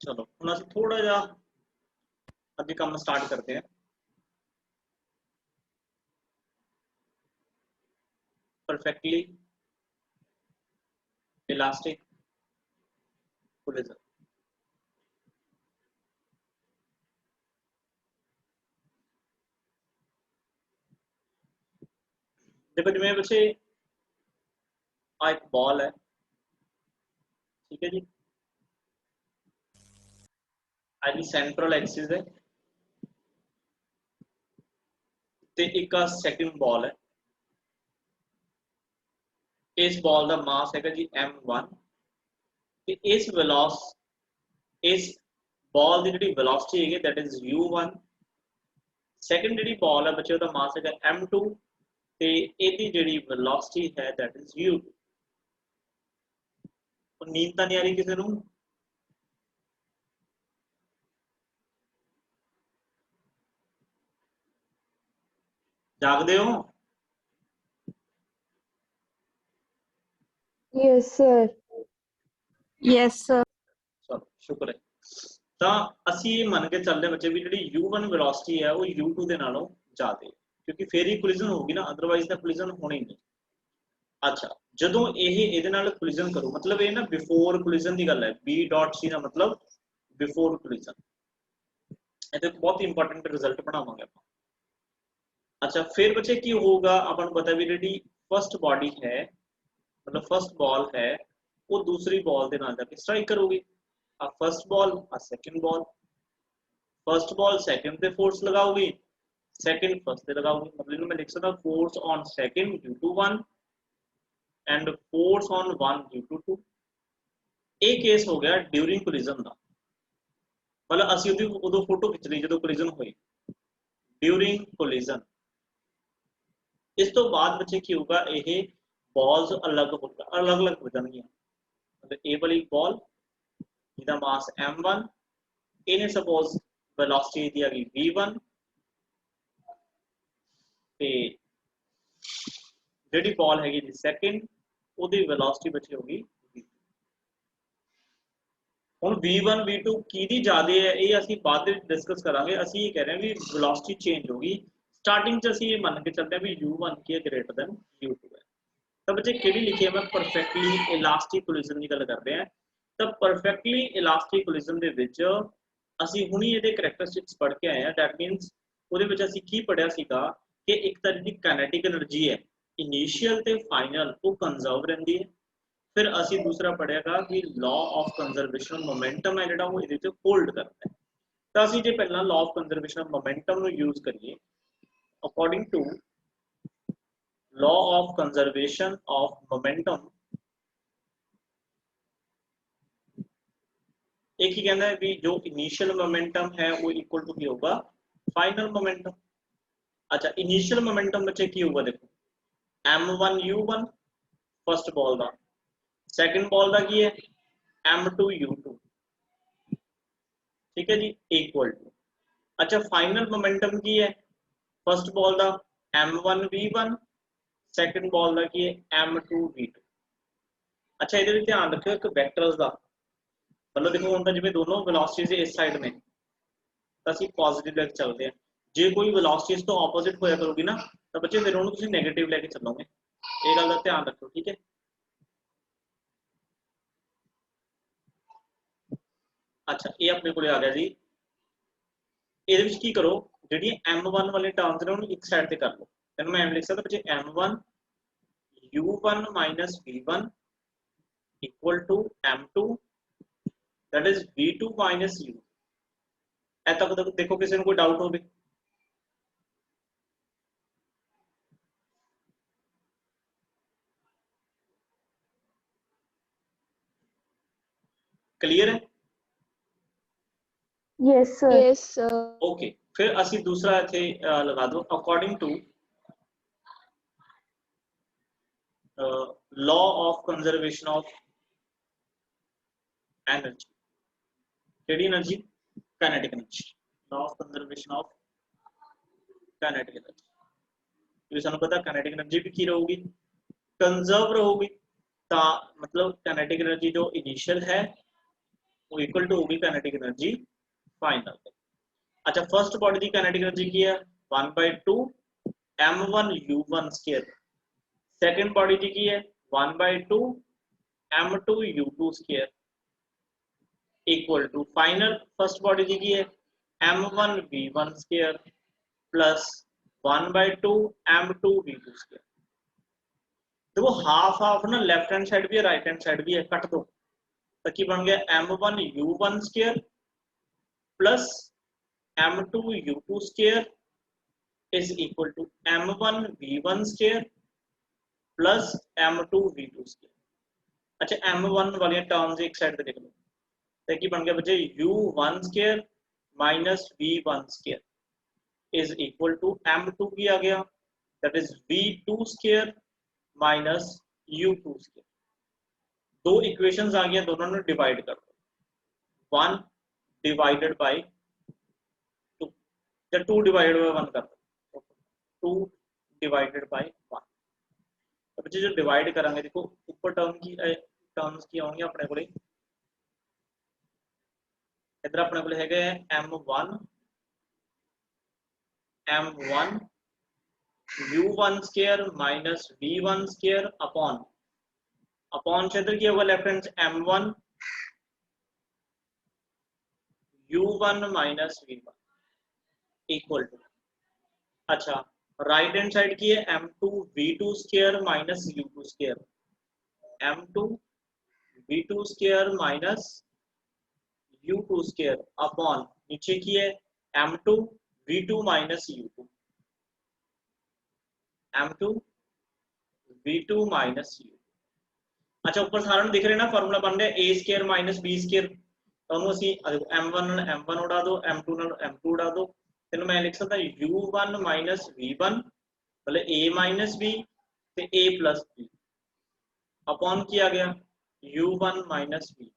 चलो हम ਅਸੀਂ थोड़ा जा अगे काम स्टार्ट करते हैं। Perfectly elastic collision. देखो जिवें बच्चे आ एक बॉल है, ठीक है जी, आ जी सेंट्रल एक्सिस है ते एक सेकंड बॉल है। इस बॉल का मास है जी m1 ते इस वेलोस इस बॉल की जी वेलोसिटी है दैट इज u1। सेकंड जी बॉल है बच्चे का मास है m2 ते इहदी जी वेलोसिटी है दैट इज u2। नींद तो नहीं आ रही किसी को? जागदे हो? Yes sir. Yes sir. चलो शुक्र है। तो असी ये मन के चलते बच्चे भी जी u1 वेलोसिटी है वो u2 के नालों ज़्यादा, क्योंकि फिर ही कोलिजन होगी ना, अदरवाइज तो कोलिजन होनी नहीं। अच्छा जो ये कोलिजन करो मतलब ये ना बिफोर कोलिजन की गल है, बी डॉट सी का मतलब बिफोर कोलिजन। ये बहुत इंपॉर्टेंट रिजल्ट बनावांगे आप। अच्छा फिर बच्चे की होगा अपन पता भी जी फर्स्ट बॉडी है मतलब फर्स्ट बॉल है वो दूसरी बॉल के नाल जाके स्ट्राइक करोगी। First ball second ball, first ball second पे फोर्स लगाओगी, सेकंड फर्स्ट पे लगाओगी। मतलब मैं लिख सकता force on second due to 1 and force on 1 due to 2। एक केस हो गया ड्यूरिंग कोलिजन का, मतलब असि उदो फोटो खिंच ली जो कोलिजन हुई ड्यूरिंग कोलिजन। इस तो बाद बच्चे की होगा ये बॉल्स अलग अलग हो जाएंगी। मतलब ए वाली बॉल जिसका मास m1 इन्हें सपोज वेलोसिटी दी गई v1 ते जी बॉल हैगी जी सेकंड ਉਹਦੀ वेलोसिटी बची होगी ਹੁਣ v1 v2 ਕਿਹਦੀ ਜ਼ਿਆਦਾ ਹੈ ਇਹ ਅਸੀਂ ਬਾਅਦ ਵਿੱਚ ਡਿਸਕਸ ਕਰਾਂਗੇ। ਅਸੀਂ ਇਹ ਕਹਿ ਰਹੇ ਹਾਂ ਵੀ वेलोसिटी चेंज होगी। स्टार्टिंग च ਅਸੀਂ ਇਹ ਮੰਨ ਕੇ ਚੱਲਦੇ ਹਾਂ ਵੀ u1 ਕੀ ਹੈ ग्रेटर देन u2 है। ਤਾਂ ਬੱਚੇ ਕਿਹੜੀ ਲਿਖੀ ਹੈ ਮੈਂ परफेक्टली इलास्टिक कोलिजन ਦੀ ਗੱਲ ਕਰਦੇ ਹਾਂ। ਤਾਂ परफेक्टली इलास्टिक कोलिजन ਦੇ ਵਿੱਚ ਅਸੀਂ ਹੁਣੀ ਇਹਦੇ ਕਰੈਕਟਰਿਸਟਿਕਸ ਪੜ੍ਹ ਕੇ ਆਏ ਹਾਂ। दैट मींस ਉਹਦੇ ਵਿੱਚ ਅਸੀਂ ਕੀ ਪੜਿਆ ਸੀਗਾ ਕਿ ਇੱਕ ਤਰ੍ਹਾਂ ਦੀ ਕਾਈਨੈਟਿਕ એનર્ਜੀ ਹੈ इनिशियल ਤੇ फाइनल ਉਹ ਕੰਜ਼ਰਵ ਰਹਿੰਦੀ है। फिर असी दूसरा पढ़ेगा कि लॉ ऑफ कंजर्वेशन मोमेंटम है जो ये होल्ड करता है। तो असी जो पहला law of conservation of momentum use करिए according to law of conservation of momentum एक ही कहना है भी जो इनिशियल मोमेंटम है वो इक्वल टू की होगा फाइनल मोमेंटम। अच्छा इनिशियल मोमेंटम बच्चे की होगा देखो m1 u1 फर्स्ट बॉल का, सेकंड बॉल का की है m2 u2, ठीक है जी इक्वल टू। अच्छा फाइनल मोमेंटम की है फर्स्ट बॉल का m1 v1 सेकंड बॉल का की है m2 v2। अच्छा ये ध्यान रखियो एक वैक्टर्स का मतलब देखो हम जिवें दोनों वेलोसिटीज इस साइड में तो ਅਸੀਂ पॉजिटिव लेके चलते हैं। जे कोई वेलोसिटी इस तो ऑपोजिट होया करोगी ना तो बच्चे फिर उन्होंने तुसीं नेगेटिव लेके चलोगे। ये गल का ध्यान रखो ठीक है। अच्छा ये अपने को आ गया जी। ये की करो जी m1 वाले टर्म्स ने उन्होंने एक साइड से कर लो। फिर मैं लिख सकता बच्चे m1 u1 minus v1 equal to m2 that is v2 minus u। ए तक देखो किसी को कोई डाउट हो? क्लियर है? Yes sir. Yes sir. Okay फिर असी दूसरा इथे लगा दो according to law of conservation of energy. केड़ी energy? Kinetic energy. Law of conservation of kinetic energy. क्योंकि सानू पता काइनेटिक एनर्जी भी की रहूगी कंजर्व रहूगी। ता मतलब काइनेटिक एनर्जी जो इनिशियल है वो इक्वल टू होगी काइनेटिक एनर्जी फाइनल। अच्छा फर्स्ट बॉडी की काइनेटिक एनर्जी की है 1/2 m1 u1 square. Second body की है 1/2 m2 u2 square equal to final first body की है m1 v1 square plus 1/2 m2 v2 square. देखो हाफ हाफ ना लेफ्ट हैंड साइड भी है राइट हैंड साइड भी है, कट दो तो की बन गया m1 u1 square plus m2 u2 square is equal to m1 v1 square plus m2 v2 square. अच्छा m1 वाली टर्म्स एक साइड पे देख लो तो की बन गया बच्चे u1 square minus v1 square is equal to m2 की आ गया that is v2 square minus u2 square. दो इक्वेशंस आ गया, दोनों ने डिवाइड कर दो 1 डिवाइडेड बाय 2 या 2 डिवाइडेड बाय 1 कर दो 2 डिवाइडेड बाय 1। तो बच्चे जो डिवाइड करांगे देखो ऊपर टर्म्स की होंगी अपने को इधर अपने को है m1 u1 square minus v1 square upon से इधर क्या होगा left hand m1 u1 minus v1 equal to अच्छा राइट हैंड साइड की है m2 v2 square minus u2 square m2 v2 square minus u2 square upon नीचे की है m2 v2 minus u2 m2 v2 minus u। अच्छा ऊपर सारा दिख रहे ना फॉर्मूला बन रहा है a square minus b square तो ਅਸੀਂ m1 उड़ा दो m2 m2 उड़ा दो तेन मैं लिख सकता u1 माइनस v1 मतलब a माइनस b ते a प्लस b अपॉन किया गया u1 माइनस v1।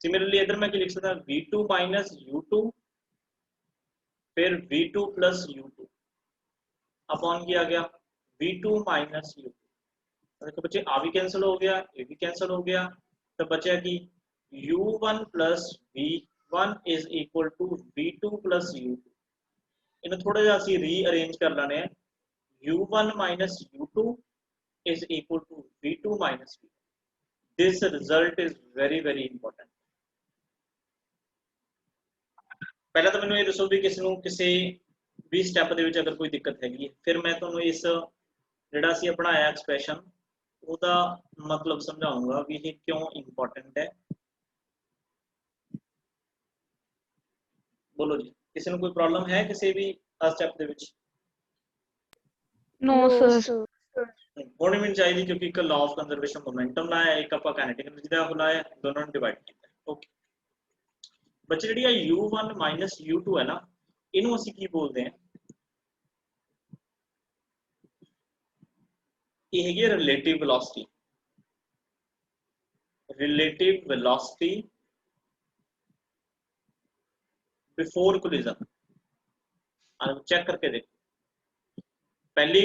सिमिलरली इधर मैं लिख सकता v2 माइनस u2 फिर v2 प्लस u2 अपॉन किया गया v2 माइनस u2। तो बच्चे आ भी कैंसिल हो गया ये भी कैंसिल हो गया तो बचा कि u1 plus v1 is equal to v2 plus u2। इन्हें थोड़ा जा सी रीअरेंज कर लेने हैं u1 minus u2 is equal to v2 minus v। This result is very very important. पहले तो मैंने ये दसो भी किसी किसी भी स्टेप ਦੇ ਵਿੱਚ अगर कोई दिक्कत हैगी फिर मैं ਤੁਹਾਨੂੰ ਇਸ ਜਿਹੜਾ ਅਸੀਂ ਬਣਾਇਆ ਐਕਸਪ੍ਰੈਸ਼ਨ ਉਹਦਾ मतलब समझाऊंगा भी ये क्यों इंपॉर्टेंट है। बोलो जी किसी ਨੂੰ कोई प्रॉब्लम है किसी भी स्टेप ਦੇ ਵਿੱਚ No, sir. होनी भी चाहिए क्योंकि एक लॉ ऑफ कंजर्वेशन मोमेंटम लाया एक ਆਪਾਂ काइनेटिक एनर्जी ਦਾ ਲਾਇਆ दोनों ने डिवाइड ਕੀਤਾ। ओके बच्चे ਜਿਹੜੀ ਆ u1 u2 है ना ਇਹਨੂੰ ਅਸੀਂ ਕੀ ਬੋਲਦੇ हैं ये है relative velocity. Relative velocity before collision check करके देखो पहली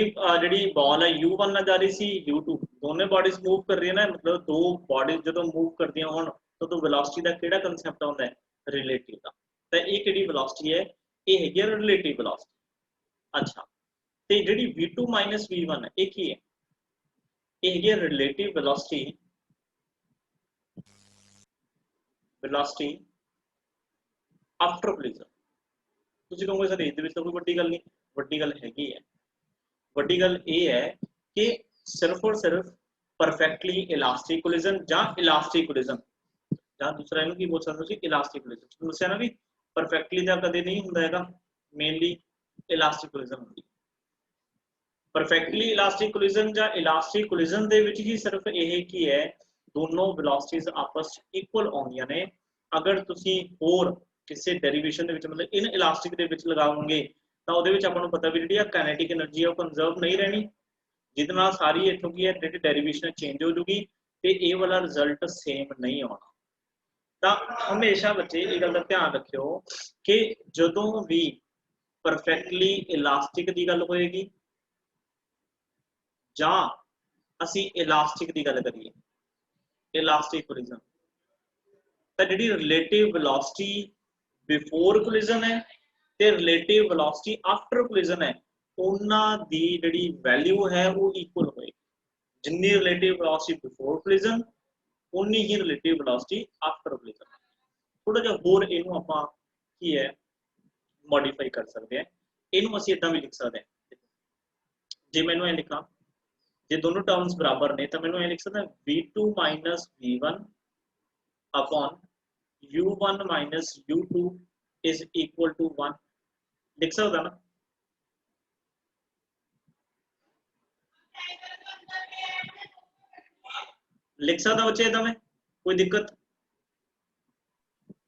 जी बॉल है u1 ना जा रही सी u2 दोनों बॉडीज मूव कर रही है ना मतलब दो बॉडीज जो मूव कर दी हो तो वेलोसिटी का केड़ा कंसेप्ट आता है रिलेटिव का तो ये केड़ी वेलोसिटी है ये है रिलेटिव वेलोसिटी। अच्छा तो जी v2 माइनस v1 है ये की है ये रिलेटिव वेलोसिटी आफ्टर कोलिजन। ਤੁਸੀਂ ਕਹੋਗੇ ਸਰ ਇਹਦੇ ਵਿੱਚ ਤਾਂ ਕੋਈ ਵੱਡੀ ਗੱਲ ਨਹੀਂ ਵੱਡੀ ਗੱਲ ਹੈਗੀ ਹੈ। ਵੱਡੀ ਗੱਲ ਇਹ ਹੈ ਕਿ ਸਿਰਫ ਔਰ ਸਿਰਫ परफेक्टली इलास्टिक कोलिजन ਜਾਂ इलास्टिक कोलिजन ਜਾਂ दूसरा ਇਹਨੂੰ ਕੀ ਬੋਲ ਸਕਦੇ ਤੁਸੀਂ इलास्टिक कोलिजन ਤੁਹਾਨੂੰ ਦੱਸਿਆ ਨਾ ਵੀ परफेक्टली ਦਾ ਕਦੇ ਨਹੀਂ ਹੁੰਦਾ ਹੈਗਾ ਮੇਨਲੀ इलास्टिक कोलिजन ਹੁੰਦੀ। परफेक्टली इलास्टिक कोलिजन ਜਾਂ इलास्टिक कोलिजन ਦੇ ਵਿੱਚ ਹੀ ਸਿਰਫ ਇਹ ਕੀ ਹੈ दोनों वेलोसिटीज आपस इक्वल ਆਉਂਦੀਆਂ ਨੇ। अगर ਤੁਸੀਂ ਹੋਰ ਕਿਸੇ ਡੈਰੀਵੇਸ਼ਨ ਦੇ ਵਿੱਚ मतलब इन इलास्टिक ਦੇ ਵਿੱਚ ਲਗਾਓਗੇ ਤਾਂ ਉਹਦੇ ਵਿੱਚ ਆਪਾਂ ਨੂੰ ਪਤਾ ਵੀ ਜਿਹੜੀ ਆ ਕਾਈਨੈਟਿਕ એનર્ਜੀ ਆ ਉਹ ਕੰਜ਼ਰਵ ਨਹੀਂ ਰਹਿਣੀ ਜਿਹਦੇ ਨਾਲ ਸਾਰੀ ਇੱਥੋਂ ਕੀ ਹੈ ਜਿਹੜੀ ਡੈਰੀਵੇਸ਼ਨ ਚੇਂਜ ਹੋ ਜੂਗੀ ਤੇ ਇਹ ਵਾਲਾ ਰਿਜ਼ਲਟ ਸੇਮ ਨਹੀਂ ਆਉਣਾ। ਤਾਂ ਹਮੇਸ਼ਾ ਬੱਚੇ ਇਹ ਗੱਲ ਦਾ ਧਿਆਨ ਰੱਖਿਓ ਕਿ ਜਦੋਂ ਵੀ ਪਰਫੈਕਟਲੀ ਇਲਾਸਟਿਕ ਦੀ ਗੱਲ ਹੋਏਗੀ ਜਾਂ ਅਸੀਂ ਇਲਾਸਟਿਕ ਦੀ ਗੱਲ ਕਰੀਏ इलास्टिक कोलिजन ਤਾਂ ਜਿਹੜੀ ਰਿਲੇਟਿਵ ਵੈਲੋਸਿਟੀ ਬਿਫੋਰ ਕੋਲਿਜ਼ਨ ਹੈ ਤੇ ਰਿਲੇਟਿਵ ਵੈਲੋਸਿਟੀ ਆਫਟਰ ਕੋਲਿਜ਼ਨ ਹੈ, ਉਹਨਾਂ ਦੀ ਜਿਹੜੀ ਵੈਲਿਊ ਹੈ ਉਹ ਇਕੁਅਲ ਹੋਏਗੀ। ਜਿੰਨੀ ਰਿਲੇਟਿਵ ਵੈਲੋਸਿਟੀ ਬਿਫੋਰ ਕੋਲਿਜ਼ਨ ਉਨੀ ਹੀ ਰਿਲੇਟਿਵ ਵੈਲੋਸਿਟੀ ਆਫਟਰ ਕੋਲਿਜ਼ਨ। ਥੋੜਾ ਜਿਹਾ ਹੋਰ ਇਹਨੂੰ ਆਪਾਂ ਕੀ ਹੈ ਮੋਡੀਫਾਈ ਕਰ ਸਕਦੇ ਹਾਂ। ਇਹਨੂੰ ਅਸੀਂ ਇਦਾਂ ਵੀ ਲਿਖ ਸਕਦੇ ਹਾਂ, ਜੇ ਮੈਨੂੰ ਇਹ ਲਿਖਾਂ, ਜੇ ਦੋਨੋਂ ਟਰਮਸ ਬਰਾਬਰ ਨੇ ਤਾਂ ਮੈਨੂੰ ਇਹ ਲਿਖ ਸਕਦਾ v2 minus v1 upon u1 minus u2 is equal to 1 लिख सकता ना। लिख सकता बच्चे इदा में कोई दिक्कत?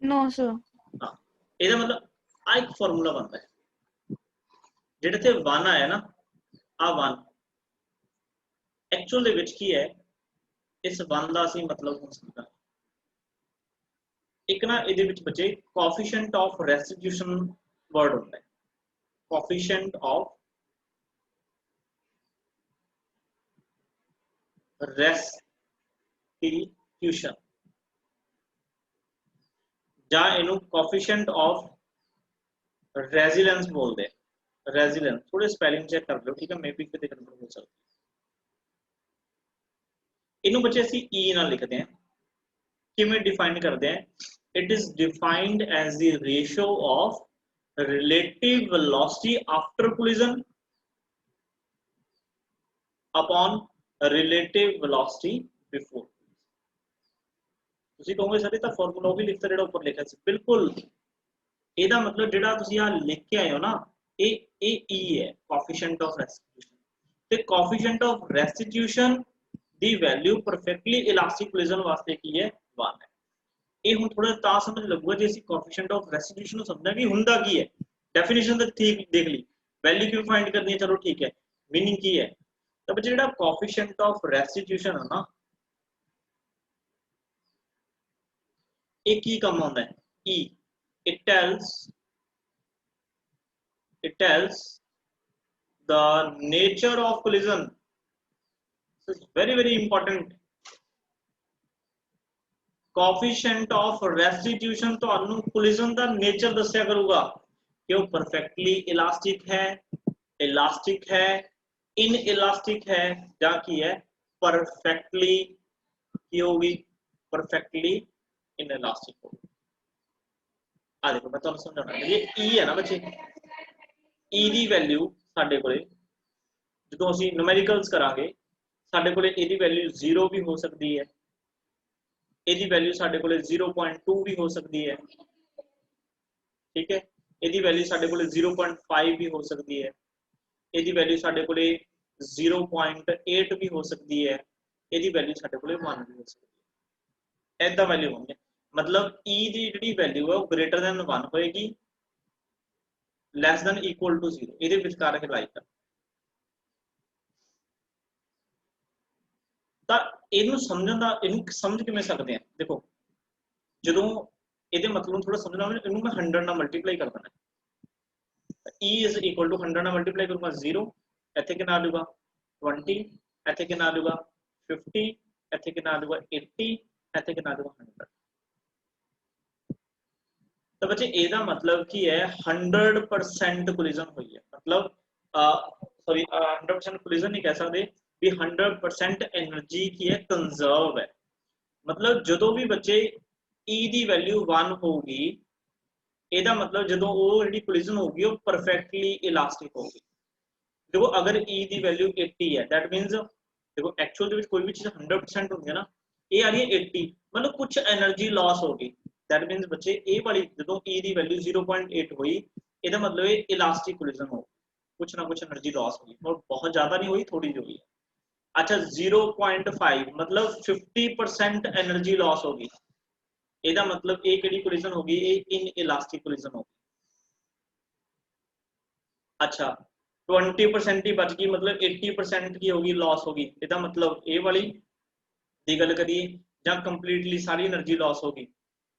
No sir. हाँ, ਇਹਦਾ मतलब आ एक फार्मूला बनता है ਜਿਹੜੇ ਤੇ 1 ਆਇਆ ਨਾ, आ 1 एक्चुअल ਦੇ ਵਿੱਚ ਕੀ ਹੈ, ਇਸ 1 ਦਾ ਅਸੀਂ ਮਤਲਬ ਹੋ ਸਕਦਾ ਇੱਕ ਨਾ ਇਹਦੇ ਵਿੱਚ ਬੱਚੇ ਕੋਐਫੀਸ਼ੀਐਂਟ ਆਫ ਰੈਸਟੀਟਿਊਸ਼ਨ वर्ड होता है, कोएफिशिएंट ऑफ रेस्टिट्यूशन ਜਾਂ ਇਹਨੂੰ कोएफिशिएंट ऑफ रेजिलेंस बोलते हैं। रेजिलेंस थोड़े स्पेलिंग चेक कर लो, ठीक है, मे बी कितने कंफर्म हो सकती है। इन्हों बच्चे ਅਸੀਂ e ਨਾਲ ਲਿਖਦੇ हैं, ਕਿਵੇਂ डिफाइन करते हैं? It is defined as the ratio of relative velocity after collision upon relative velocity before। ਤੁਸੀਂ ਕਹੋਗੇ ਸਰ ਇਹ ਤਾਂ ਫਾਰਮੂਲਾ ਉਹ ਵੀ ਲਿਖਤਾ ਜਿਹੜਾ ਉੱਪਰ ਲਿਖਿਆ ਸੀ, ਬਿਲਕੁਲ ਇਹਦਾ ਮਤਲਬ ਜਿਹੜਾ ਤੁਸੀਂ ਆ ਲਿਖ ਕੇ ਆਏ ਹੋ ਨਾ, ਇਹ E ਹੈ, ਕੋਐਫੀਸ਼ੀਐਂਟ ਆਫ ਰੈਸਟੀਟਿਊਸ਼ਨ। ਤੇ ਕੋਐਫੀਸ਼ੀਐਂਟ ਆਫ ਰੈਸਟੀਟਿਊਸ਼ਨ ਦੀ ਵੈਲਿਊ ਪਰਫੈਕਟਲੀ ਇਲਾਸਟਿਕ ਕੋਲਿਜ਼ਨ ਵਾਸਤੇ ਕੀ ਹੈ? 1 ਹੈ। ਇਹ ਹੁਣ ਥੋੜਾ ਤਾਂ ਸਮਝ ਲੱਗੂਗਾ ਜੇ ਅਸੀਂ ਕੋਐਫੀਸ਼ੀਐਂਟ ਆਫ ਰੈਸਟੀਟਿਊਸ਼ਨ ਨੂੰ ਸਮਝਾਂਗੇ ਹੁੰਦਾ ਕੀ ਹੈ। डेफिनेशन तो ठीक देख ली, वैल्यू क्यों फाइंड करनी है, चलो ठीक है, मीनिंग की है। तब जेड़ा कोएफिशिएंट ऑफ रेस्टिट्यूशन है ना, एक ही कम होता है E, it tells the nature of collision। This is very important। Coefficient of restitution तो अनु collision का नेचर दस्या करूगा कि वो परफेक्टली इलास्टिक है, इन इलास्टिक है, या की है परफेक्टली की होगी, परफेक्टली इन इलास्टिक होगी। आ देखो मैं तुहानू समझाना, ये ई है ना बच्चे, ई दी वैल्यू साडे कोले जदों असीं न्यूमेरिकल्स करांगे साडे कोले इहदी वैल्यू 0 भी हो सकती है, इहदी वैल्यू साडे कोले 0.2 भी हो सकती है, ठीक है, ਇਹਦੀ ਵੈਲਿਊ ਸਾਡੇ ਕੋਲੇ 0.5 ਵੀ ਹੋ ਸਕਦੀ ਹੈ, ਇਹਦੀ ਵੈਲਿਊ ਸਾਡੇ ਕੋਲੇ 0.8 ਵੀ ਹੋ ਸਕਦੀ ਹੈ, ਇਹਦੀ ਵੈਲਿਊ ਸਾਡੇ ਕੋਲੇ 1 ਵੀ ਹੋ ਸਕਦੀ ਹੈ। ਐਦਾਂ ਵੈਲਿਊ ਹੋਣਗੇ, मतलब e ਦੀ ਜਿਹੜੀ ਵੈਲਿਊ ਹੈ ਉਹ ਗ੍ਰੇਟਰ ਦੈਨ 1 ਹੋਏਗੀ, ਲੈਸ ਦੈਨ ਇਕੁਅਲ ਟੂ 0, ਇਹਦੇ ਵਿਚਕਾਰ ਇਹ ਲਾਈ ਕਰ। ਤਾਂ ਇਹਨੂੰ ਸਮਝਣ ਦਾ, ਇਹਨੂੰ ਸਮਝ ਕਿਵੇਂ ਸਕਦੇ ਆ? ਦੇਖੋ ਜਦੋਂ ਇਹਦੇ ਮਤਲਬ ਥੋੜਾ ਸਮਝਣਾ ਹੋਵੇ, ਇਹਨੂੰ ਮੈਂ 100 ਨਾਲ ਮਲਟੀਪਲਾਈ ਕਰ ਦੇਣਾ। E is equal to 100 ਨਾਲ ਮਲਟੀਪਲਾਈ ਕਰੂੰਗਾ 0, ਇੱਥੇ ਕਿੰਨਾ ਆ ਜਾਊਗਾ 20, ਇੱਥੇ ਕਿੰਨਾ ਆ ਜਾਊਗਾ 50, ਇੱਥੇ ਕਿੰਨਾ ਆ ਜਾਊਗਾ 80, ਇੱਥੇ ਕਿੰਨਾ ਆ ਜਾਊਗਾ 100। ਤਾਂ ਬੱਚੇ ਇਹਦਾ ਮਤਲਬ ਕੀ ਹੈ? 100% ਕੋਲਿਜ਼ਨ ਹੋਈ ਹੈ, मतलब सॉरी 100% कोलिजन नहीं कह सकते भी 100% एनर्जी की है कंजर्व है। मतलब जो भी बच्चे E की वैल्यू 1 होगी, ਇਹਦਾ मतलब जो वो जी कोलिजन होगी वो परफेक्टली इलास्टिक होगी। देखो अगर E की वैल्यू 80 है, दैट मीनस देखो एक्चुअल कोई भी चीज 100% होगी है ना, ये आ रही है 80, मतलब कुछ एनर्जी लॉस होगी, दैट मीनस बच्चे ए वाली जो E की वैल्यू 0.8 हुई, ਇਹਦਾ मतलब ये इलास्टिक कोलिजन हो, कुछ ना कुछ एनर्जी लॉस होगी, और बहुत ज्यादा नहीं हुई, थोड़ी जो हुई। अच्छा 0.5 मतलब 50% एनर्जी लॉस होगी, ਇਹਦਾ मतलब ਇਹ ਕਿਹੜੀ ਕੋਲਿजन होगी? ये इन इलास्टिक कोलिजन होगी। अच्छा 20% ही बच गई, मतलब 80% की होगी लॉस होगी, ਇਹਦਾ मतलब ਇਹ वाली ਦੀ ਗੱਲ ਕਰੀਏ ਜਾਂ ਕੰਪਲੀਟਲੀ ਸਾਰੀ એનર્ਜੀ लॉस होगी,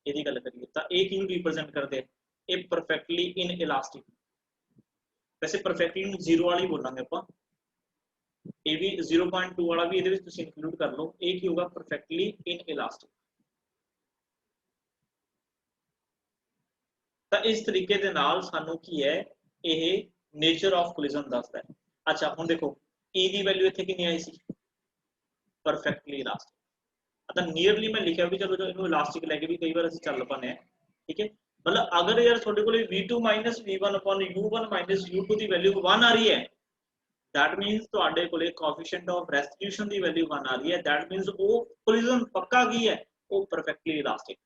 ਇਹਦੀ ਗੱਲ ਕਰੀਏ ਤਾਂ ਇਹ ਕਿਹਨੂੰ ਰਿਪਰੈਜ਼ੈਂਟ ਕਰਦੇ? ਇਹ परफेक्टली इन इलास्टिक। वैसे परफेक्टली ਨੂੰ 0 ਵਾਲੀ ਬੋਲਾਂਗੇ ਆਪਾਂ, ਇਹ ਵੀ 0.2 ਵਾਲਾ ਵੀ ਇਹਦੇ ਵਿੱਚ ਤੁਸੀਂ ਇਨਕਲੂਡ ਕਰ ਲਓ। ਇਹ ਕੀ ਹੋਗਾ? Perfectly in elastic. ਤਾਂ ਇਸ ਤਰੀਕੇ ਦੇ ਨਾਲ ਸਾਨੂੰ ਕੀ ਹੈ ਇਹ ਨੇਚਰ ਆਫ ਕੋਲਿਜ਼ਨ ਦੱਸਦਾ ਹੈ। ਅੱਛਾ ਹੁਣ ਦੇਖੋ E ਦੀ ਵੈਲਿਊ ਇੱਥੇ ਕਿੰਨੀ ਆਈ ਸੀ, ਪਰਫੈਕਟਲੀ ਇਲਾਸਟਿਕ। ਤਾਂ ਨੀਅਰਲੀ ਮੈਂ ਲਿਖਿਆ ਵੀ ਚਲੋ ਇਹਨੂੰ ਇਲਾਸਟਿਕ ਲੈ ਕੇ ਵੀ ਕਈ ਵਾਰ ਅਸੀਂ ਚੱਲ ਪਾਉਂਦੇ ਹਾਂ, ਠੀਕ ਹੈ। मतलब अगर यार थोड़े को v2 minus v1 upon u1 minus u2 की वैल्यू 1 आ रही है, दैट मींस ਤੁਹਾਡੇ ਕੋਲੇ ਕੋਐਫੀਸ਼ੀਐਂਟ ਆਫ ਰੈਸਟੀਟਿਊਸ਼ਨ ਦੀ ਵੈल्यू 1 ਆ ਰਹੀ ਹੈ, दैट मींस ਉਹ ਕੋਲਿਜ਼ਨ ਪੱਕਾ ਕੀ ਹੈ, ਉਹ ਪਰਫੈਕਟਲੀ ਇਲਾਸਟਿਕ।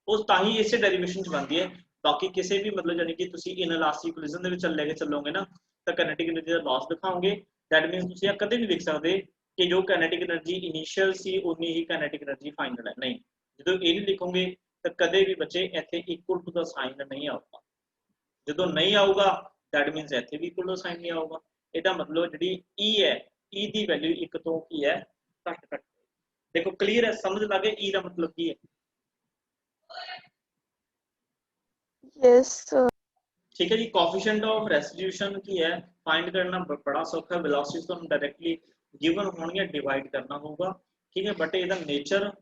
ਉਹ ਤਾਂ ਹੀ ਇਸੇ ਡੈਰੀਵੇਸ਼ਨ ਚ ਬਣਦੀ ਹੈ। ਬਾਕੀ ਕਿਸੇ ਵੀ मतलब यानी कि ਤੁਸੀਂ ਇਨਇਲਾਸਟਿਕ ਕੋਲਿਜ਼ਨ ਦੇ ਵਿੱਚ ਲੈ ਕੇ ਚੱਲੋਗੇ ਨਾ ਤਾਂ ਕਾਈਨੈਟਿਕ एनर्जी ਦਾ ਲਾਸ ਦਿਖਾਓਗੇ। दैट मींस ਤੁਸੀਂ ਇਹ ਕਦੇ ਨਹੀਂ ਲਿਖ ਸਕਦੇ ਕਿ ਜੋ ਕਾਈਨੈਟਿਕ एनर्जी ਇਨੀਸ਼ੀਅਲ ਸੀ ਉਨੀ ਹੀ ਕਾਈਨੈਟਿਕ एनर्जी ਫਾਈਨਲ ਹੈ, ਨਹੀਂ। ਜਦੋਂ ਇਹ ਨਹੀਂ ਲਿਖੋਗੇ ਤਾਂ ਕਦੇ ਵੀ ਬੱਚੇ ਇੱਥੇ ਇਕੁਅਲ ਟੂ ਦਾ ਸਾਈਨ ਨਹੀਂ ਆਊਗਾ। ਜਦੋਂ ਨਹੀਂ ਆਊਗਾ दैट मींस ਇੱਥੇ ਵੀ ਇਕੁਅਲ ਟੂ ਸਾਈਨ ਨਹੀਂ ਆਊਗਾ। ਇਹਦਾ ਮਤਲਬ ਜਿਹੜੀ E ਹੈ, E ਦੀ ਵੈਲਿਊ 1 ਤੋਂ ਕੀ ਹੈ, ਘੱਟ। ਦੇਖੋ ਕਲੀਅਰ ਹੈ, ਸਮਝ ਲੱਗੇ E ਦਾ ਮਤਲਬ ਕੀ ਹੈ? Yes sir. ठीक है जी। कोएफिशिएंट ऑफ रेस्टिट्यूशन की है फाइंड करना बड़ा सौखा, वेलोसिटी तो हम डायरेक्टली गिवन होनी डिवाइड करना होगा, ठीक है। बट ਇਹਦਾ नेचर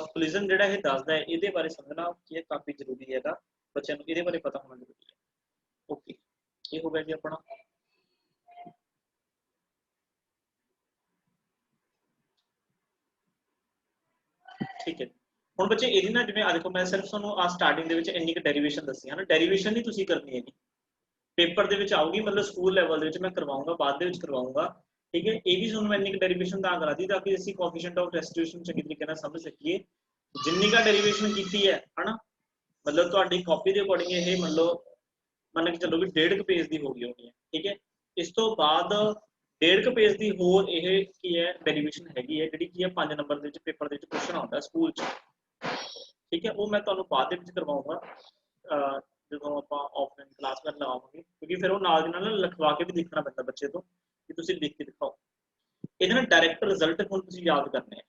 कोलिजन ਜਿਹੜਾ ਇਹ ਦੱਸਦਾ ਹੈ, ਇਹਦੇ ਬਾਰੇ ਸਮਝਣਾ ਕੀ ਹੈ ਕਾਫੀ ਜ਼ਰੂਰੀ ਹੈਗਾ, ਬੱਚਿਆਂ ਨੂੰ ਇਹਦੇ ਬਾਰੇ ਪਤਾ ਹੋਣਾ ਜ਼ਰੂਰੀ ਹੈ। ਓਕੇ ਇਹ ਹੋ ਗਿਆ ਜੀ ਆਪਣਾ। ਠੀਕ ਹੈ ਹੁਣ ਬੱਚੇ ਇਹਦੀ ਨਾ ਜਿਵੇਂ ਆ ਦੇਖੋ ਮੈਂ ਸਿਰਫ ਤੁਹਾਨੂੰ ਆ ਸਟਾਰਟਿੰਗ ਦੇ ਵਿੱਚ ਇੰਨੀ ਕੁ ਡੈਰੀਵੇਸ਼ਨ ਦੱਸੀ ਹੈ ਨਾ, ਡੈਰੀਵੇਸ਼ਨ ਨਹੀਂ ਤੁਸੀਂ ਕਰਨੀ ਹੈਗੀ, पेपर ਦੇ ਵਿੱਚ ਆਊਗੀ, मतलब ਸਕੂਲ ਲੈਵਲ ਦੇ ਵਿੱਚ ਮੈਂ ਕਰਵਾਉਂਗਾ, ਬਾਅਦ ਦੇ ਵਿੱਚ ਕਰਵਾਉਂਗਾ, ਠੀਕ ਹੈ। ਇਹ ਵੀ ਤੁਹਾਨੂੰ ਮੈਂ ਇੰਨੀ ਕੁ ਡੈਰੀਵੇਸ਼ਨ ਤਾਂ ਕਰਾਤੀ ਤਾਂ ਕਿ ਅਸੀਂ ਕੋਐਫੀਸ਼ੀਐਂਟ ਆਫ ਰੈਸਟੀਟਿਊਸ਼ਨ ਚੰਗੀ ਤਰੀਕੇ ਨਾਲ ਸਮਝ ਸਕੀਏ। ਜਿੰਨੀ ਕਾ ਡੈਰੀਵੇਸ਼ਨ ਕੀਤੀ ਹੈ ਹਨਾ, मतलब ਤੁਹਾਡੀ ਕਾਪੀ ਦੇ ਅਕੋਰਡਿੰਗ ਇਹ ਮੰਨ ਕੇ ਚੱਲੋ ਵੀ 1.5 ਪੇਜ ਦੀ ਹੋ ਗਈ ਹੋਣੀ ਹੈ, ਠੀਕ ਹੈ। ਇਸ ਤੋਂ ਬਾਅਦ 1.5 ਪੇਜ ਦੀ ਹੋਰ ਇਹ ਕੀ ਹੈ ਡੈਰੀਵੇਸ਼ਨ ਹੈਗੀ ਹੈ, ਜਿਹੜੀ ਕੀ ਹੈ 5 ਨੰਬਰ ਦੇ ਵਿੱਚ ਪੇਪਰ ਦੇ ਵਿੱਚ ਕੁਐਸਚਨ ਆਉਂਦਾ ਸਕੂਲ 'ਚ, ਠੀਕ ਹੈ। ਉਹ ਮੈਂ ਤੁਹਾਨੂੰ ਬਾਅਦ ਦੇ ਵਿੱਚ ਕਰਵਾਉਂਗਾ ਜਦੋਂ ਆਪਾਂ ਆਫਲਾਈਨ ਕਲਾਸ ਕਰਨ ਲਵਾਵਾਂਗੇ, ਕਿਉਂਕਿ ਫਿਰ ਉਹ ਨਾਲ ਦੀ ਨਾਲ ਲਿਖਵਾ ਕੇ ਵੀ ਦੇਖਣਾ ਪੈਂਦਾ ਬੱਚੇ ਤੋਂ ਕਿ ਤੁਸੀਂ ਲਿਖ ਕੇ ਦਿਖਾਓ। ਇਹਦੇ ਨਾਲ ਡਾਇਰੈਕਟ ਰਿਜ਼ਲਟ ਹੁਣ ਤੁਸੀਂ ਯਾਦ ਕਰਨੇ ਆ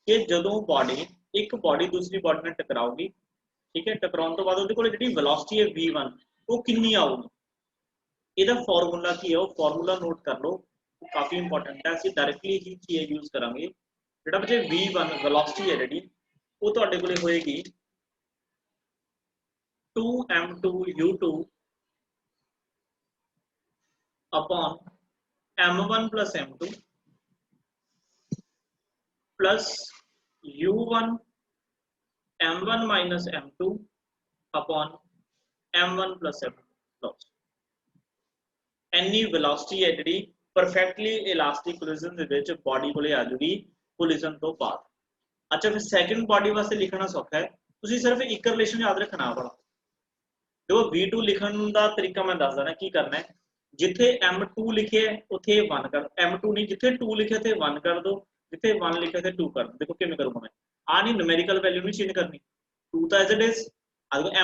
ਕਿ ਜਦੋਂ ਬਾਡੀ ਇੱਕ ਬਾਡੀ ਦੂਸਰੀ ਬਾਡੀ ਨਾਲ ਟਕਰਾਊਗੀ, ਠੀਕ ਹੈ, ਟਕਰਾਉਣ ਤੋਂ ਬਾਅਦ ਉਹਦੇ ਕੋਲ ਜਿਹੜੀ ਵੈਲੋਸਿਟੀ ਹੈ v1 ਉਹ ਕਿੰਨੀ ਆਊਗੀ, ਇਹਦਾ ਫਾਰਮੂਲਾ ਕੀ ਹੈ, ਉਹ ਫਾਰਮੂਲਾ ਨੋਟ ਕਰ ਲਓ, ਕਾਫੀ ਇੰਪੋਰਟੈਂਟ ਹੈ। ਅਸੀਂ ਡਾਇਰੈਕਟਲੀ ਹੀ ਚੀਜ਼ ਯੂਜ਼ ਕਰਾਂਗੇ। ਜਿਹੜਾ ਬੱਚੇ v1 ਵੈਲੋਸਿਟੀ ਹੈ ਜਿਹੜੀ ਉਹ ਤੁਹਾਡੇ ਕੋਲੇ ਹੋਏਗੀ 2m2 u2 upon m1 plus m2 plus u1 m1 minus m2 upon m1 plus m2 ਇੰਨੀ ਵੈਲੋਸਿਟੀ ਹੈ ਜਿਹੜੀ ਪਰਫੈਕਟਲੀ ਇਲਾਸਟਿਕ ਕੋਲਿਜ਼ਨ ਦੇ ਵਿੱਚ ਬਾਡੀ ਕੋਲੇ ਆ ਜੂਗੀ ਕੋਲਿਜ਼ਨ ਤੋਂ ਬਾਅਦ। ਅੱਛਾ ਫਿਰ ਸੈਕੰਡ ਬਾਡੀ ਵਾਸਤੇ ਲਿਖਣਾ ਸੌਖਾ ਹੈ, ਤੁਸੀਂ ਸਿਰਫ ਇੱਕ ਰਿਲੇਸ਼ਨ ਯਾਦ ਰੱਖਣਾ ਵਾਲਾ। जो v2 लिखण का तरीका मैं दस देना की करना है, जिथे m2 लिखे उथे 1 कर, m2 नहीं जिथे 2 लिखे थे 1 कर दो, जिथे 1 लिखे थे 2 कर दो। देखो किवें करूंगा मैं, आ नहीं न्यूमेरिकल वैल्यू नहीं चेंज करनी, 2 तो एज इट इज,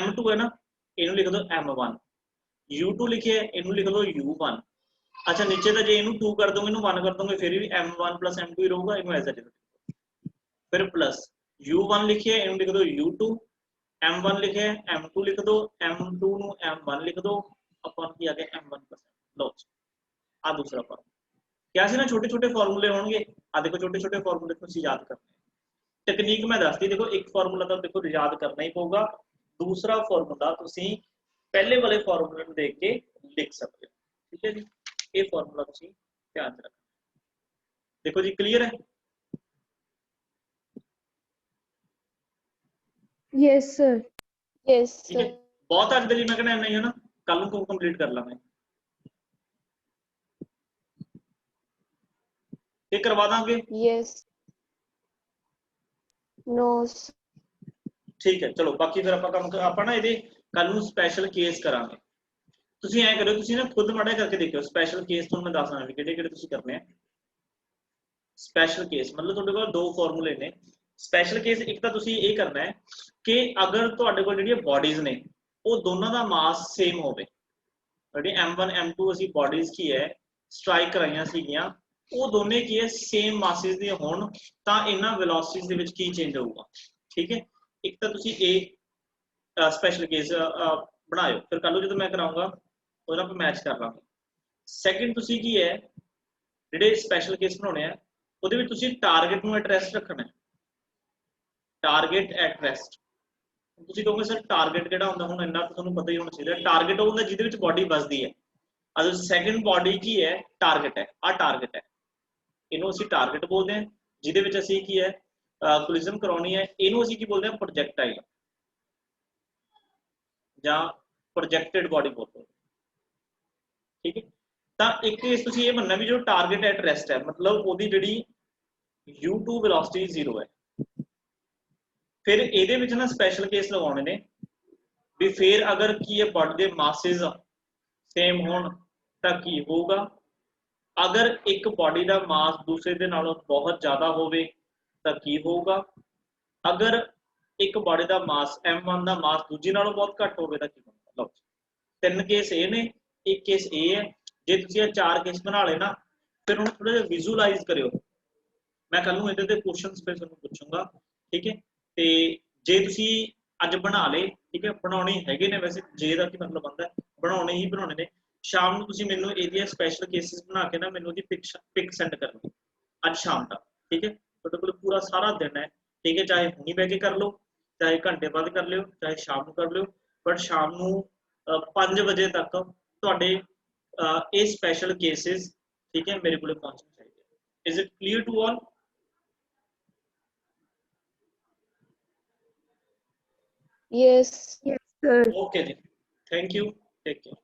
m2 है ना, इनू लिख दो m1, u2 लिखे इनू लिख दो u1। अच्छा नीचे तो जे इनू 2 कर दोगे इनू 1 कर दोगे फिर भी m1 plus m2 ही रहूगा, इनू एज इट इज। फिर प्लस u1 लिखिए इनू लिख दो u2, m1 लिखे m2 लिख दो, m2 ਨੂੰ m1 लिख दो, अपन की आ गया m1 plus लो आ दूसरा फॉर्मूला। क्या सी ना छोटे छोटे फॉर्मूले होंगे, आ देखो छोटे छोटे फॉर्मूले तुसी याद करने। टेक्निक मैं दसदी, देखो एक फॉर्मूला तो देखो याद करना ही पऊगा, दूसरा फॉर्मूला तुसी पहले वाले फॉर्मूले ਨੂੰ देख के लिख सकते हो, ठीक है जी। ये फॉर्मूला तुसी ध्यान रखना। देखो जी क्लियर है? Yes sir. यस ठीक है, बहुत आज के लिए मैं कहना नहीं है ना, कल को कंप्लीट कर ला मैं ये करवा देंगे। यस नो ठीक है चलो बाकी फिर ਆਪਾਂ ਕੰਮ ਆਪਾਂ ਨਾ ਇਹਦੇ ਕੱਲ ਨੂੰ ਸਪੈਸ਼ਲ ਕੇਸ ਕਰਾਂਗੇ। ਤੁਸੀਂ ਐ ਕਰਿਓ, ਤੁਸੀਂ ਨਾ ਖੁਦ ਮਾੜਾ ਕਰਕੇ ਦੇਖਿਓ ਸਪੈਸ਼ਲ ਕੇਸ ਤੁਹਾਨੂੰ ਮੈਂ ਦੱਸਣਾ ਵੀ ਕਿਹੜੇ ਕਿਹੜੇ ਤੁਸੀਂ ਕਰਨੇ ਆ। ਸਪੈਸ਼ਲ ਕੇਸ मतलब ਤੁਹਾਡੇ ਕੋਲ ਦੋ ਫਾਰਮੂਲੇ ਨੇ। ਸਪੈਸ਼ਲ ਕੇਸ ਇੱਕ ਤਾਂ ਤੁਸੀਂ ਇਹ ਕਰਨਾ ਹੈ ਕਿ ਅਗਰ ਤੁਹਾਡੇ ਕੋਲ ਜਿਹੜੀਆਂ ਬਾਡੀਜ਼ ਨੇ ਉਹ ਦੋਨਾਂ ਦਾ ਮਾਸ ਸੇਮ ਹੋਵੇ, ਜਿਹੜੀ m1 m2 ਅਸੀਂ ਬਾਡੀਜ਼ ਕੀ ਹੈ ਸਟ੍ਰਾਈਕ ਕਰਾਈਆਂ ਸੀਗੀਆਂ, ਉਹ ਦੋਨੇ ਕੀ ਹੈ ਸੇਮ ਮਾਸਿਸ ਦੇ ਹੋਣ ਤਾਂ ਇਹਨਾਂ ਵੈਲੋਸਿਟੀਜ਼ ਦੇ ਵਿੱਚ ਕੀ ਚੇਂਜ ਹੋਊਗਾ, ਠੀਕ ਹੈ। ਇੱਕ ਤਾਂ ਤੁਸੀਂ ਇਹ ਸਪੈਸ਼ਲ ਕੇਸ ਬਣਾਇਓ, ਫਿਰ ਕੱਲ ਨੂੰ ਜਦੋਂ ਮੈਂ ਕਰਾਉਂਗਾ ਉਹਦਾ ਆਪਾਂ ਮੈਚ ਕਰ ਲਾਂਗੇ। ਸੈਕਿੰਡ ਤੁਸੀਂ ਕੀ ਹੈ ਜਿਹੜੇ ਸਪੈਸ਼ਲ ਕੇਸ ਬਣਾਉਣੇ ਆ ਉਹਦੇ ਵਿੱਚ ਤੁਸੀਂ ਟਾਰਗੇਟ ਨੂੰ ਐਟ ਰੈਸਟ ਰੱਖਣਾ ਹੈ, टारगेट एट रेस्ट। ਤੁਸੀਂ ਕਹੋਗੇ ਸਰ ਟਾਰਗੇਟ ਕਿਹੜਾ ਹੁੰਦਾ, ਹੁਣ ਇੰਨਾ ਤਾਂ ਤੁਹਾਨੂੰ ਪਤਾ ਹੀ ਹੋਣਾ ਚਾਹੀਦਾ। ਟਾਰਗੇਟ ਉਹ ਹੁੰਦਾ ਜਿਹਦੇ ਵਿੱਚ ਬਾਡੀ ਵੱਜਦੀ ਹੈ। ਅਦਰ ਸੈਕੰਡ ਬਾਡੀ ਕੀ ਹੈ, ਟਾਰਗੇਟ ਹੈ। ਆ ਟਾਰਗੇਟ ਹੈ, ਇਹਨੂੰ ਅਸੀਂ ਟਾਰਗੇਟ ਬੋਲਦੇ ਹਾਂ। ਜਿਹਦੇ ਵਿੱਚ ਅਸੀਂ ਕੀ ਹੈ ਕੋਲਿਜ਼ਨ ਕਰਾਉਣੀ ਹੈ, ਇਹਨੂੰ ਅਸੀਂ ਕੀ ਬੋਲਦੇ ਹਾਂ, ਪ੍ਰੋਜੈਕਟਾਈਲ ਜਾਂ ਪ੍ਰੋਜੈਕਟਡ ਬਾਡੀ ਬੋਲਦੇ। ਠੀਕ ਹੈ, ਤਾਂ ਇੱਕ ਕੇਸ ਤੁਸੀਂ ਇਹ ਮੰਨਣਾ ਵੀ ਜੋ ਟਾਰਗੇਟ ਐਟ ਰੈਸਟ ਹੈ, ਮਤਲਬ ਉਹਦੀ ਜਿਹੜੀ u2 ਵੈਲੋਸਿਟੀ 0 ਹੈ। ਫਿਰ ਇਹਦੇ ਵਿੱਚ ਨਾ ਸਪੈਸ਼ਲ ਕੇਸ ਲਗਾਉਣੇ ਨੇ ਵੀ ਫਿਰ ਅਗਰ ਕੀ ਹੈ ਬਾਡੀ ਦੇ ਮਾਸਿਸ ਸੇਮ ਹੋਣ ਤਾਂ ਕੀ ਹੋਊਗਾ। ਅਗਰ ਇੱਕ ਬਾਡੀ ਦਾ ਮਾਸ ਦੂਸਰੇ ਦੇ ਨਾਲੋਂ ਬਹੁਤ ਜ਼ਿਆਦਾ ਹੋਵੇ ਤਾਂ ਕੀ ਹੋਊਗਾ। ਅਗਰ ਇੱਕ ਬਾਡੀ ਦਾ ਮਾਸ m1 ਦਾ ਮਾਸ ਦੂਜੀ ਨਾਲੋਂ ਬਹੁਤ ਘੱਟ ਹੋਵੇ ਤਾਂ ਕੀ ਹੋਊਗਾ। ਲਓ, ਤਿੰਨ ਕੇਸ ਇਹ ਨੇ, ਇੱਕ ਕੇਸ ਇਹ ਹੈ। ਜੇ ਤੁਸੀਂ ਇਹ ਚਾਰ ਕੇਸ ਬਣਾ ਲਏ ਨਾ, ਫਿਰ ਹੁਣ ਥੋੜਾ ਜਿਹਾ ਵਿਜ਼ੂਅਲਾਈਜ਼ ਕਰਿਓ। ਮੈਂ ਕੱਲ ਨੂੰ ਇਹਦੇ ਤੇ ਕੁਐਸਚਨਸ ਫਿਰ ਤੁਹਾਨੂੰ ਪੁੱਛੂੰਗਾ। ਠੀਕ ਹੈ, ਤੇ ਜੇ ਤੁਸੀਂ ਅੱਜ ਬਣਾ ਲਏ, ਠੀਕ ਹੈ, ਬਣਾਉਣੇ ਹੈਗੇ ਨੇ, ਵੈਸੇ ਜੇ ਦਾ ਕੀ ਮਤਲਬ ਹੁੰਦਾ ਬਣਾਉਣੇ ਹੀ ਬਣਾਉਣੇ ਨੇ। ਸ਼ਾਮ ਨੂੰ ਤੁਸੀਂ ਮੈਨੂੰ ਇਹਦੀਆਂ ਸਪੈਸ਼ਲ ਕੇਸਿਸ ਬਣਾ ਕੇ ਨਾ ਮੈਨੂੰ ਉਹਦੀ ਪਿਕ ਸੈਂਡ ਕਰਨੀ ਅੱਜ ਸ਼ਾਮ ਤੱਕ। ਠੀਕ ਹੈ, ਤੁਹਾਡੇ ਕੋਲ ਪੂਰਾ ਸਾਰਾ ਦਿਨ ਹੈ। ਠੀਕ ਹੈ, ਚਾਹੇ ਹੁਣੀ ਬਹਿ ਕੇ ਕਰ ਲਓ, ਚਾਹੇ ਘੰਟੇ ਬਾਅਦ ਕਰ ਲਿਓ, ਚਾਹੇ ਸ਼ਾਮ ਨੂੰ ਕਰ ਲਿਓ, ਬਟ ਸ਼ਾਮ ਨੂੰ 5 ਵਜੇ ਤੱਕ ਤੁਹਾਡੇ ਇਹ ਸਪੈਸ਼ਲ ਕੇਸਿਸ, ਠੀਕ ਹੈ, ਮੇਰੇ ਕੋਲ ਪਹੁੰਚਣੇ ਚਾਹੀਦੇ। Is it clear to all? Yes. Yes, sir. Okay, then. Thank you. Take care.